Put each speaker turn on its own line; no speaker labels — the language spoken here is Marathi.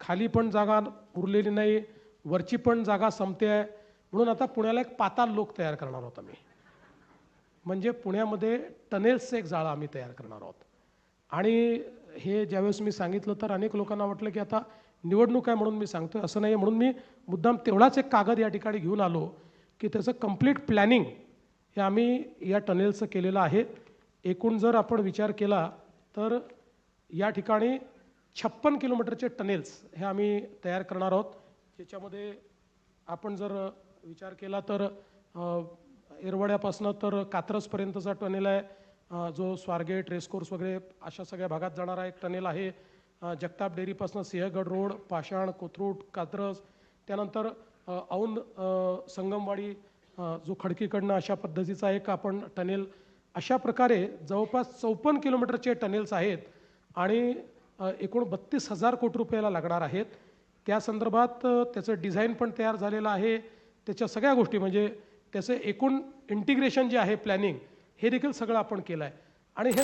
खाली पण जागा उरलेली नाही, वरची पण जागा संपते आहे. म्हणून आता पुण्याला एक पाताल लोक तयार करणार आहोत आम्ही. म्हणजे पुण्यामध्ये टनेल्सचं एक जाळं आम्ही तयार करणार आहोत. आणि हे ज्यावेळेस मी सांगितलं तर अनेक लोकांना वाटलं की आता निवडणूक आहे म्हणून मी सांगतोय, असं नाही. म्हणून मी मुद्दाम तेवढाच एक कागद या ठिकाणी घेऊन आलो की त्याचं कंप्लीट प्लॅनिंग हे आम्ही या टनेलचं केलेलं आहे. एकूण जर आपण विचार केला तर या ठिकाणी 56 किलोमीटरचे टनेल्स हे आम्ही तयार करणार आहोत. ज्याच्यामध्ये आपण जर विचार केला तर येरवड्यापासून तर कात्रजपर्यंतचा टनेल आहे, जो स्वारगेट रेसकोर्स वगैरे अशा सगळ्या भागात जाणारा एक टनेल आहे. जगताप डेअरीपासून सिंहगड रोड, पाषाण, कोथरूड, कात्रज, त्यानंतर औंध संगमवाडी, जो खडकीकडनं अशा पद्धतीचा एक आपण टनेल, अशा प्रकारे जवळपास 54 किलोमीटरचे टनेल्स आहेत आणि एकूण 32,000 कोटी रुपयाला लागणार आहेत. त्या संदर्भात त्याचं डिझाईन पण तयार झालेलं आहे. त्याच्या सगळ्या गोष्टी म्हणजे त्याचं एकूण इंटिग्रेशन जे आहे प्लॅनिंग, हे देखील सगळं आपण केलं आहे. आणि हे